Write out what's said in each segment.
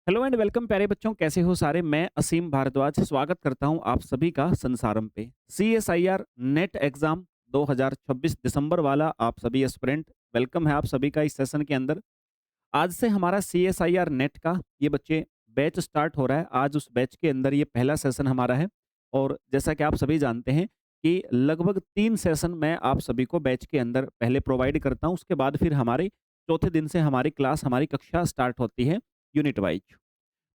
Hello and welcome प्यारे बच्चों, कैसे हो सारे। मैं असीम भारद्वाज स्वागत करता हूं आप सभी का संसारम पे। CSIR नेट एग्जाम 2026 दिसंबर वाला आप सभी एस्पिरेंट, वेलकम है आप सभी का इस सेशन के अंदर। आज से हमारा CSIR नेट का ये बच्चे बैच स्टार्ट हो रहा है। आज उस बैच के अंदर ये पहला सेशन हमारा है। और जैसा कि आप सभी जानते हैं कि लगभग 3 सेशन मैं आप सभी को बैच के अंदर पहले प्रोवाइड करता हूं, उसके बाद फिर हमारे चौथे दिन से हमारी क्लास, हमारी कक्षा स्टार्ट होती है यूनिट वाइज।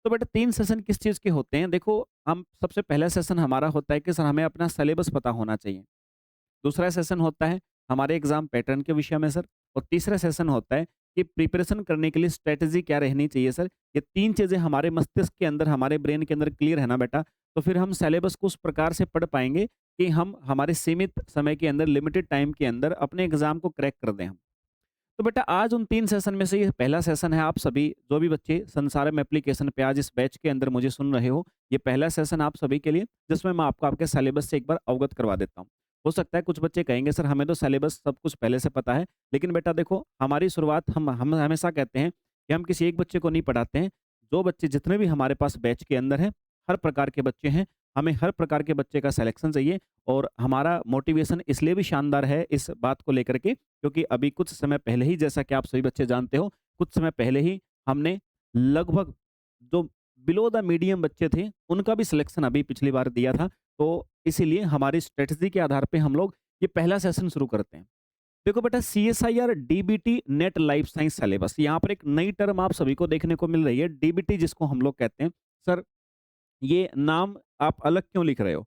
तो बेटा 3 सेशन किस चीज़ के होते हैं? देखो, हम सबसे पहला सेशन हमारा होता है कि सर हमें अपना सिलेबस पता होना चाहिए। दूसरा सेशन होता है हमारे एग्जाम पैटर्न के विषय में सर। और तीसरा सेशन होता है कि प्रिपरेशन करने के लिए स्ट्रेटजी क्या रहनी चाहिए सर। ये 3 चीज़ें हमारे मस्तिष्क के अंदर, हमारे ब्रेन के अंदर क्लियर है ना बेटा, तो फिर हम सिलेबस को उस प्रकार से पढ़ पाएँगे कि हम हमारे सीमित समय के अंदर, लिमिटेड टाइम के अंदर अपने एग्जाम को क्रैक कर दें हम। तो बेटा आज उन 3 सेशन में से ये पहला सेशन है। आप सभी जो भी बच्चे संसारम एप्लीकेशन पे आज इस बैच के अंदर मुझे सुन रहे हो, ये पहला सेशन आप सभी के लिए, जिसमें मैं आपको आपके सिलेबस से एक बार अवगत करवा देता हूँ। हो सकता है कुछ बच्चे कहेंगे सर हमें तो सिलेबस सब कुछ पहले से पता है, लेकिन बेटा देखो, हमारी शुरुआत हम हमेशा कहते हैं कि हम किसी एक बच्चे को नहीं पढ़ाते हैं। जो बच्चे जितने भी हमारे पास बैच के अंदर हैं, हर प्रकार के बच्चे हैं, हमें हर प्रकार के बच्चे का सिलेक्शन चाहिए। और हमारा मोटिवेशन इसलिए भी शानदार है इस बात को लेकर के, क्योंकि अभी कुछ समय पहले ही, जैसा कि आप सभी बच्चे जानते हो, कुछ समय पहले ही हमने लगभग जो बिलो द मीडियम बच्चे थे, उनका भी सिलेक्शन अभी पिछली बार दिया था। तो इसीलिए हमारी स्ट्रेटजी के आधार पे हम लोग ये पहला सेशन शुरू करते हैं। देखो बेटा, CSIR DBT net life science syllabus, यहाँ पर एक नई टर्म आप सभी को देखने को मिल रही है, DBT, जिसको हम लोग कहते हैं। सर ये नाम आप अलग क्यों लिख रहे हो?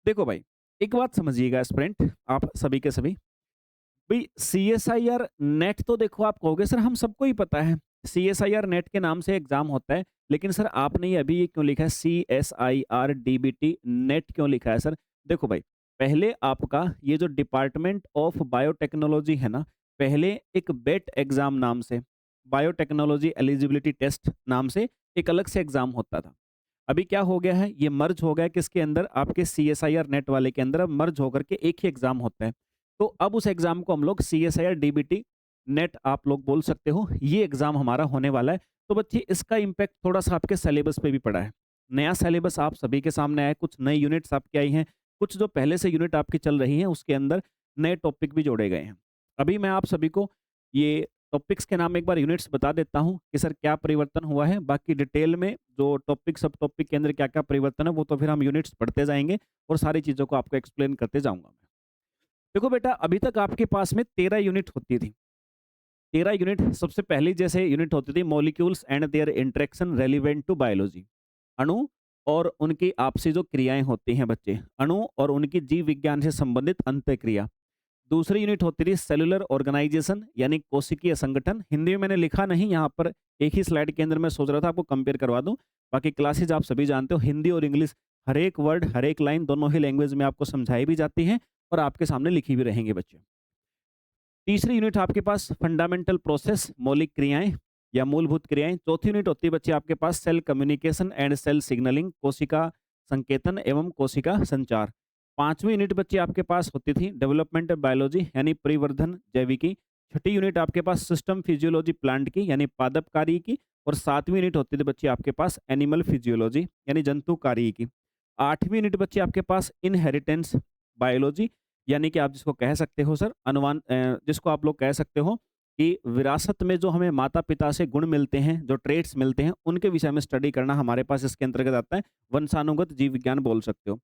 देखो भाई, एक बात समझिएगा स्टूडेंट, आप सभी के सभी, भाई CSIR नेट तो देखो, आप कहोगे सर हम सबको ही पता है, CSIR नेट के नाम से एग्जाम होता है, लेकिन सर आपने ये अभी ये क्यों लिखा है CSIR DBT नेट क्यों लिखा है सर? देखो भाई, पहले आपका ये जो डिपार्टमेंट ऑफ बायोटेक्नोलॉजी है ना, पहले एक बेट एग्जाम नाम से, बायोटेक्नोलॉजी एलिजिबिलिटी टेस्ट नाम से एक अलग से एग्जाम होता था। अभी क्या हो गया है, ये मर्ज हो गया किसके अंदर, आपके CSIR नेट वाले के अंदर, अब मर्ज होकर के एक ही एग्जाम होता है। तो अब उस एग्जाम को हम लोग CSIR DBT नेट आप लोग बोल सकते हो, ये एग्जाम हमारा होने वाला है। तो बच्चे इसका इम्पैक्ट थोड़ा सा आपके सिलेबस पे भी पड़ा है। नया सिलेबस आप सभी के सामने आया है, कुछ नई यूनिट्स आपकी आई हैं, कुछ जो पहले से यूनिट आपकी चल रही हैं उसके अंदर नए टॉपिक भी जोड़े गए हैं। अभी मैं आप सभी को ये टॉपिक्स के नाम एक बार यूनिट्स बता देता हूँ कि सर क्या परिवर्तन हुआ है। बाकी डिटेल में जो टॉपिक, सब टॉपिक के अंदर क्या क्या परिवर्तन है, वो तो फिर हम यूनिट्स पढ़ते जाएंगे और सारी चीज़ों को आपको एक्सप्लेन करते जाऊंगा मैं। देखो बेटा, अभी तक आपके पास में 13 यूनिट होती थी। 13 यूनिट, सबसे पहली जैसे यूनिट होती थी molecules and their interaction relevant to biology, अणु और उनकी आपसी जो क्रियाएं होती हैं बच्चे, अणु और उनकी जीव विज्ञान से संबंधित अंतःक्रिया। दूसरी यूनिट होती थी सेलुलर ऑर्गेनाइजेशन, यानी कोशिकीय संगठन। हिंदी में मैंने लिखा नहीं यहाँ पर, एक ही स्लाइड के अंदर मैं सोच रहा था आपको कंपेयर करवा दूं। बाकी क्लासेज आप सभी जानते हो, हिंदी और इंग्लिश, हर एक वर्ड, हर एक लाइन दोनों ही लैंग्वेज में आपको समझाई भी जाती हैं और आपके सामने लिखी भी रहेंगे बच्चे। तीसरी यूनिट आपके पास फंडामेंटल प्रोसेस, मौलिक क्रियाएं या मूलभूत क्रियाएं। चौथी यूनिट होती है बच्चे आपके पास cell communication and cell signalling, कोशिका संकेतन एवं कोशिका संचार। पांचवी यूनिट बच्चे आपके पास होती थी डेवलपमेंटल बायोलॉजी, यानी परिवर्धन जैविकी। छठी यूनिट आपके पास सिस्टम फिजियोलॉजी प्लांट की, यानी पादप कार्य की। और सातवीं यूनिट होती थी बच्चे आपके पास एनिमल फिजियोलॉजी, यानी जंतु कार्य की। आठवीं यूनिट बच्चे आपके पास इनहेरिटेंस बायोलॉजी, यानी कि आप जिसको कह सकते हो सर अनुमान, जिसको आप लोग कह सकते हो कि विरासत में जो हमें माता पिता से गुण मिलते हैं, जो ट्रेट्स मिलते हैं, उनके विषय में स्टडी करना हमारे पास इसके अंतर्गत आता है। वंशानुगत जीव विज्ञान बोल सकते हो।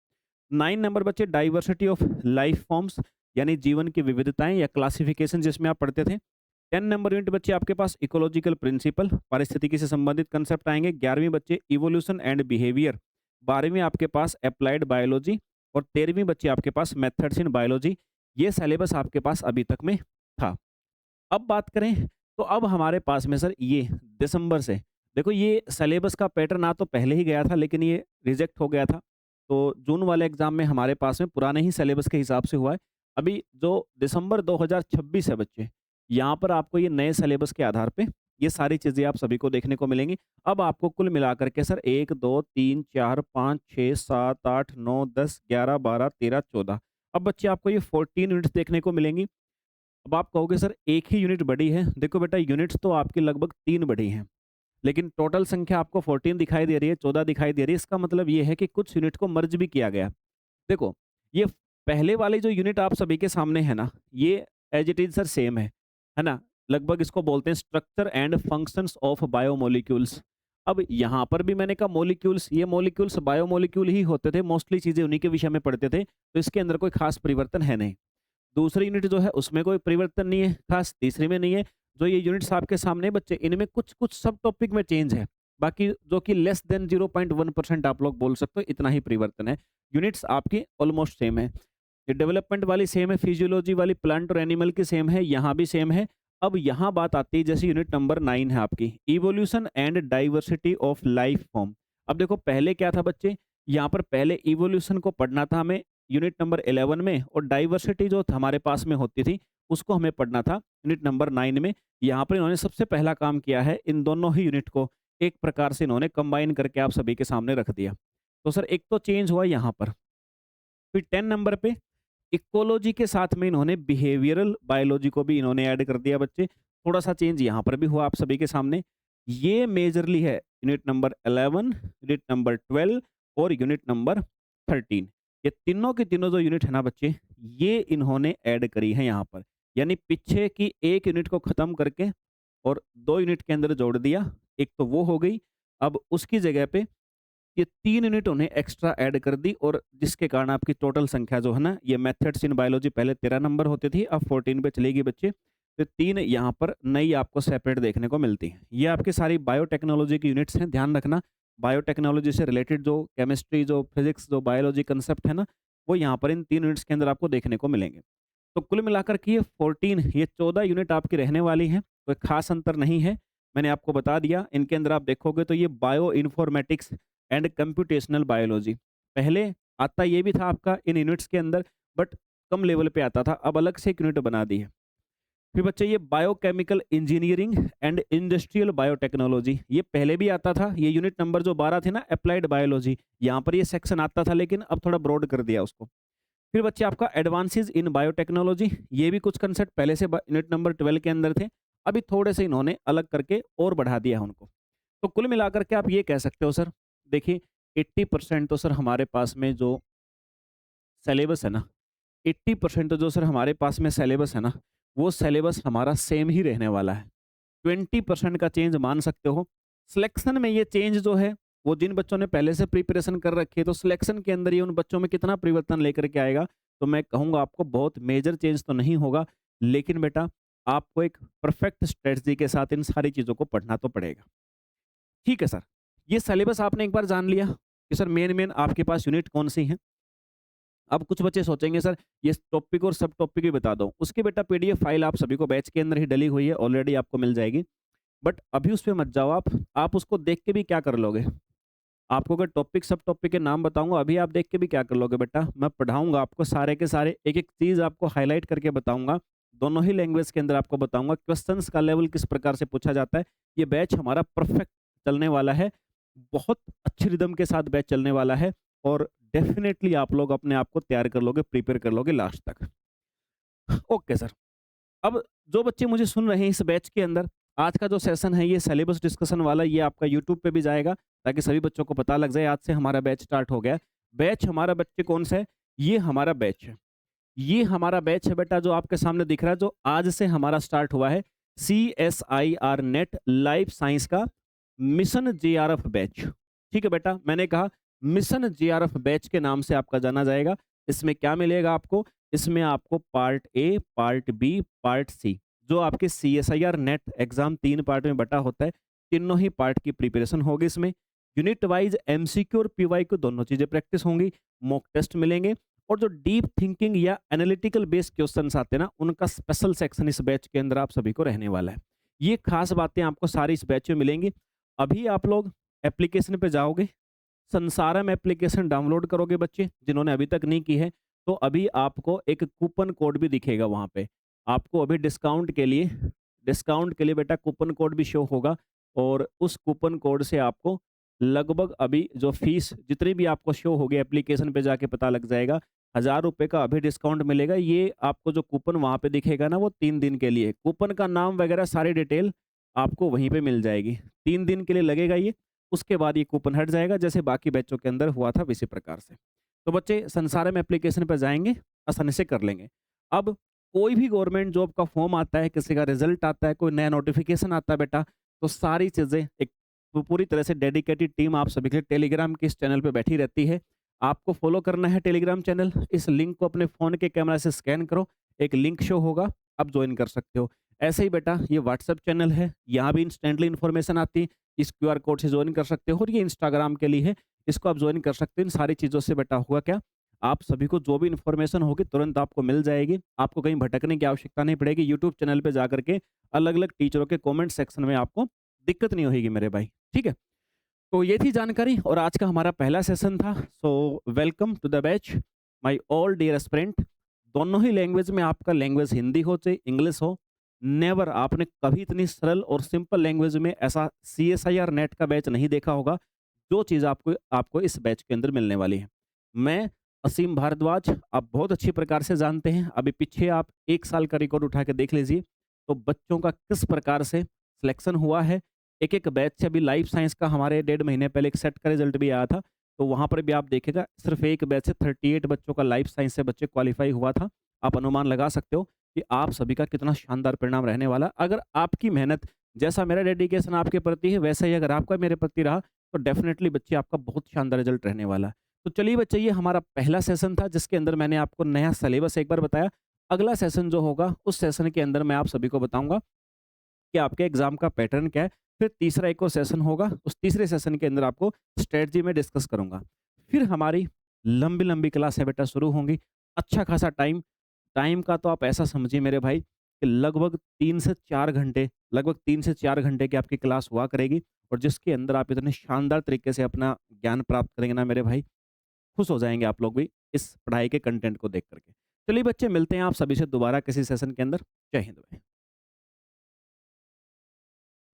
9 नंबर बच्चे डाइवर्सिटी ऑफ लाइफ फॉर्म्स, यानी जीवन की विविधताएं या क्लासिफिकेशन, जिसमें आप पढ़ते थे। 10 नंबर यूनिट बच्चे आपके पास इकोलॉजिकल प्रिंसिपल, पारिस्थितिकी से संबंधित कंसेप्ट आएंगे। 11वीं बच्चे इवोल्यूशन एंड बिहेवियर। 12वीं आपके पास अप्लाइड बायोलॉजी। और 13वीं बच्चे आपके पास मेथड्स इन बायोलॉजी। ये सिलेबस आपके पास अभी तक में था। अब बात करें, तो अब हमारे पास में सर ये दिसंबर से, देखो ये सिलेबस का पैटर्न आ तो पहले ही गया था, लेकिन ये रिजेक्ट हो गया था। तो जून वाले एग्जाम में हमारे पास में पुराने ही सिलेबस के हिसाब से हुआ है। अभी जो दिसंबर 2026 है बच्चे, यहाँ पर आपको ये नए सिलेबस के आधार पे ये सारी चीज़ें आप सभी को देखने को मिलेंगी। अब आपको कुल मिलाकर के सर 1 2 3 4 5 6 7 8 9 10 11 12 13 14, अब बच्चे आपको ये 14 यूनिट्स देखने को मिलेंगी। अब आप कहोगे सर एक ही यूनिट बड़ी है, देखो बेटा यूनिट्स तो आपकी लगभग 3 बड़ी हैं। लेकिन टोटल संख्या आपको 14 दिखाई दे रही है, 14 दिखाई दे रही है। इसका मतलब ये है कि कुछ यूनिट को मर्ज भी किया गया। देखो, ये पहले वाले जो यूनिट आप सभी के सामने है ना, ये as it is sir same है ना? लगभग इसको बोलते हैं structure and functions of biomolecules. अब यहाँ पर भी मैंने कहा मॉलिक्यूल्स, ये मॉलिक्यूल्स बायोमोलिक्यूल ही होते थे, मोस्टली चीज़ें उन्हीं के विषय में पढ़ते थे, तो इसके अंदर कोई खास परिवर्तन है नहीं। दूसरी यूनिट जो है उसमें कोई परिवर्तन नहीं है खास, तीसरी में नहीं है। जो ये यूनिट्स आपके सामने हैं बच्चे, इनमें कुछ-कुछ सब टॉपिक में चेंज है। बाकी जो कि लेस देन 0.1% आप लोग बोल सकते हो, इतना ही परिवर्तन है। यूनिट्स आपकी ऑलमोस्ट सेम है। ये डेवलपमेंट वाली सेम है, फिजियोलॉजी वाली प्लांट और एनिमल की सेम है, यहाँ भी सेम है। अब यहाँ बात आती है जैसे यूनिट नंबर 9 है आपकी, evolution and diversity of life form. अब देखो पहले क्या था बच्चे, यहाँ पर पहले इवोल्यूशन को पढ़ना था हमें यूनिट नंबर 11 में, और डाइवर्सिटी जो हमारे पास में होती थी उसको हमें पढ़ना था यूनिट नंबर 9 में। यहाँ पर इन्होंने सबसे पहला काम किया है, इन दोनों ही यूनिट को एक प्रकार से इन्होंने कंबाइन करके आप सभी के सामने रख दिया। तो सर एक तो चेंज हुआ यहाँ पर। फिर 10 नंबर पे इकोलॉजी के साथ में इन्होंने बिहेवियरल बायोलॉजी को भी इन्होंने ऐड कर दिया बच्चे। थोड़ा सा चेंज यहाँ पर भी हुआ आप सभी के सामने। ये मेजरली है यूनिट नंबर 11, यूनिट नंबर 12 और यूनिट नंबर 13। ये तीनों के तीनों जो यूनिट है ना बच्चे, ये इन्होंने ऐड करी है यहाँ पर। यानी पीछे की एक यूनिट को खत्म करके और 2 यूनिट के अंदर जोड़ दिया। एक तो वो हो गई, अब उसकी जगह पे ये 3 यूनिट उन्हें एक्स्ट्रा ऐड कर दी, और जिसके कारण आपकी टोटल संख्या जो है ना, ये मेथड्स इन बायोलॉजी पहले 13 नंबर होती थी, अब 14 पे चलेगी बच्चे। तो 3 यहाँ पर नई आपको सेपरेट देखने को मिलती है। ये आपकी सारी बायोटेक्नोलॉजी की यूनिट्स हैं, ध्यान रखना। बायोटेक्नोलॉजी से रिलेटेड जो केमिस्ट्री, जो फिजिक्स, जो बायोलॉजी कंसेप्ट है ना, वो यहाँ पर इन 3 यूनिट्स के अंदर आपको देखने को मिलेंगे। तो कुल मिलाकर के ये 14, ये 14 यूनिट आपकी रहने वाली हैं, कोई खास अंतर नहीं है। मैंने आपको बता दिया, इनके अंदर आप देखोगे तो ये bio informatics and computational biology, पहले आता ये भी था आपका इन यूनिट्स के अंदर, बट कम लेवल पे आता था, अब अलग से एक यूनिट बना दी है। फिर बच्चे ये biochemical engineering and industrial biotechnology, ये पहले भी आता था। ये यूनिट नंबर जो 12 थी ना, अप्लाइड बायोलॉजी, यहाँ पर ये सेक्शन आता था, लेकिन अब थोड़ा ब्रॉड कर दिया उसको। फिर बच्चे आपका एडवांसेस इन बायोटेक्नोलॉजी, ये भी कुछ कंसेप्ट पहले से यूनिट नंबर 12 के अंदर थे, अभी थोड़े से इन्होंने अलग करके और बढ़ा दिया है उनको। तो कुल मिलाकर के आप ये कह सकते हो सर, देखिए 80% तो सर हमारे पास में जो सिलेबस है ना, 80% तो जो सर हमारे पास में सिलेबस है ना, वो सिलेबस हमारा सेम ही रहने वाला है। 20% का चेंज मान सकते हो। सिलेक्शन में ये चेंज जो है, वो जिन बच्चों ने पहले से प्रिपरेशन कर रखी है, तो सिलेक्शन के अंदर ये उन बच्चों में कितना परिवर्तन लेकर के आएगा, तो मैं कहूँगा आपको बहुत मेजर चेंज तो नहीं होगा, लेकिन बेटा आपको एक परफेक्ट स्ट्रेटजी के साथ इन सारी चीज़ों को पढ़ना तो पड़ेगा। ठीक है सर, ये सिलेबस आपने एक बार जान लिया कि सर मेन आपके पास यूनिट कौन-सी हैं। अब कुछ बच्चे सोचेंगे सर ये टॉपिक और सब टॉपिक भी बता दो। उसकी बेटा पीडीएफ फाइल आप सभी को बैच के अंदर ही डली हुई है, ऑलरेडी आपको मिल जाएगी। बट अभी उस पे मत जाओ आप उसको देख के भी क्या कर लोगे? आपको अगर टॉपिक सब टॉपिक के नाम बताऊँगा, अभी आप देख के भी क्या कर लोगे बेटा? मैं पढ़ाऊँगा आपको सारे के सारे, एक-एक चीज़ आपको हाइलाइट करके बताऊँगा। दोनों ही लैंग्वेज के अंदर आपको बताऊँगा, क्वेश्चंस का लेवल किस प्रकार से पूछा जाता है। ये बैच हमारा परफेक्ट चलने वाला है। बहुत अच्छी रिदम के साथ बैच चलने वाला है, और डेफ़िनेटली आप लोग अपने आप को तैयार कर लोगे, प्रिपेयर कर लोगे लास्ट तक। Okay sir. अब जो बच्चे मुझे सुन रहे हैं इस बैच के अंदर, आज का जो सेशन है ये सिलेबस डिस्कशन वाला, ये आपका यूट्यूब पे भी जाएगा, ताकि सभी बच्चों को पता लग जाए आज से हमारा बैच स्टार्ट हो गया है। बैच हमारा बच्चे कौन सा है? ये हमारा बैच है। ये हमारा बैच है बेटा, जो आपके सामने दिख रहा है, जो आज से हमारा स्टार्ट हुआ है। CSIR नेट लाइफ साइंस का मिशन JRF बैच। ठीक है बेटा, मैंने कहा मिशन JRF बैच के नाम से आपका जाना जाएगा। इसमें क्या मिलेगा आपको? इसमें आपको part A, part B, part C, जो आपके CSIR नेट एग्जाम 3 पार्ट में बटा होता है, तीनों ही पार्ट की प्रिपरेशन होगी इसमें। यूनिट वाइज MCQ और PYQ दोनों चीजें प्रैक्टिस होंगी, मॉक टेस्ट मिलेंगे, और जो डीप थिंकिंग या एनालिटिकल बेस्ड क्वेश्चंस आते हैं ना, उनका स्पेशल सेक्शन इस बैच के अंदर आप सभी को रहने वाला है। ये खास बातें आपको सारी इस बैच में मिलेंगी। अभी आप लोग एप्लीकेशन पे जाओगे, संसारम एप्लीकेशन डाउनलोड करोगे बच्चे, जिन्होंने अभी तक नहीं की है, तो अभी आपको एक कूपन कोड भी दिखेगा वहाँ पे। आपको अभी डिस्काउंट के लिए बेटा कूपन कोड भी शो होगा, और उस कूपन कोड से आपको लगभग अभी जो फीस जितनी भी आपको शो होगी, एप्लीकेशन पे जाके पता लग जाएगा, 1000 रुपये का अभी डिस्काउंट मिलेगा। ये आपको जो कूपन वहाँ पे दिखेगा ना, वो 3 दिन के लिए, कूपन का नाम वगैरह सारी डिटेल आपको वहीं पे मिल जाएगी। 3 दिन के लिए लगेगा ये, उसके बाद ये कूपन हट जाएगा जैसे बाकी बैचों के अंदर हुआ था वैसे प्रकार से। तो बच्चे संसारम एप्लीकेशन पे जाएँगे, आसानी से कर लेंगे। अब कोई भी गवर्नमेंट जॉब का फॉर्म आता है, किसी का रिज़ल्ट आता है, कोई नया नोटिफ़िकेशन आता है बेटा, तो सारी चीज़ें एक पूरी तरह से डेडिकेटेड टीम आप सभी के लिए टेलीग्राम के इस चैनल पे बैठी रहती है। आपको फ़ॉलो करना है टेलीग्राम चैनल, इस लिंक को अपने फ़ोन के कैमरा से स्कैन करो, एक लिंक शो होगा, आप जॉइन कर सकते हो। ऐसे ही बेटा ये व्हाट्सएप चैनल है, यहाँ भी इंस्टेंटली इन्फॉर्मेशन आती है, इस क्यूआर कोड से जॉइन कर सकते हो और ये इंस्टाग्राम के लिए है, इसको आप जॉइन कर सकते हो। इन सारी चीज़ों से बेटा होगा क्या, आप सभी को जो भी इन्फॉर्मेशन होगी तुरंत आपको मिल जाएगी, आपको कहीं भटकने की आवश्यकता नहीं पड़ेगी। यूट्यूब चैनल पे जाकर के अलग-अलग टीचरों के कमेंट सेक्शन में आपको दिक्कत नहीं होगी मेरे भाई, ठीक है? तो ये थी जानकारी और आज का हमारा पहला सेशन था। So welcome to the batch my all dear aspirant. दोनों ही लैंग्वेज में, आपका लैंग्वेज हिंदी हो चाहे इंग्लिश हो, नेवर आपने कभी इतनी सरल और सिंपल लैंग्वेज में ऐसा सीएसआईआर नेट का बैच नहीं देखा होगा, जो चीज़ आपको आपको इस बैच के अंदर मिलने वाली है। मैं असीम भारद्वाज, आप बहुत अच्छी प्रकार से जानते हैं। अभी पीछे आप 1 साल का रिकॉर्ड उठा के देख लीजिए, तो बच्चों का किस प्रकार से सिलेक्शन हुआ है। एक-एक बैच से अभी लाइफ साइंस का हमारे 1.5 महीने पहले एक सेट का रिजल्ट भी आया था, तो वहाँ पर भी आप देखिएगा सिर्फ एक बैच से 38 बच्चों का लाइफ साइंस से बच्चे क्वालीफाई हुआ था। आप अनुमान लगा सकते हो कि आप सभी का कितना शानदार परिणाम रहने वाला। अगर आपकी मेहनत, जैसा मेरा डेडिकेशन आपके प्रति है, वैसा ही अगर आपका मेरे प्रति रहा, तो डेफ़िनेटली बच्चे आपका बहुत शानदार रिजल्ट रहने वाला है। तो चलिए बच्चे, ये हमारा पहला सेशन था जिसके अंदर मैंने आपको नया सिलेबस एक बार बताया। अगला सेशन जो होगा, उस सेशन के अंदर मैं आप सभी को बताऊँगा कि आपके एग्ज़ाम का पैटर्न क्या है। फिर तीसरा एक और सेशन होगा, उस तीसरे सेशन के अंदर आपको स्ट्रैटेजी में डिस्कस करूँगा। फिर हमारी लंबी-लंबी क्लासें बेटा शुरू होंगी। अच्छा खासा टाइम, टाइम का तो आप ऐसा समझिए मेरे भाई कि लगभग 3 से 4 घंटे, लगभग 3 से 4 घंटे की आपकी क्लास हुआ करेगी और जिसके अंदर आप इतने शानदार तरीके से अपना ज्ञान प्राप्त करेंगे ना मेरे भाई, खुश हो जाएँगे आप लोग भी इस पढ़ाई के कंटेंट को देख कर के। चलिए बच्चे, मिलते हैं आप सभी से दोबारा किसी सेशन के अंदर। जय हिंद भाई।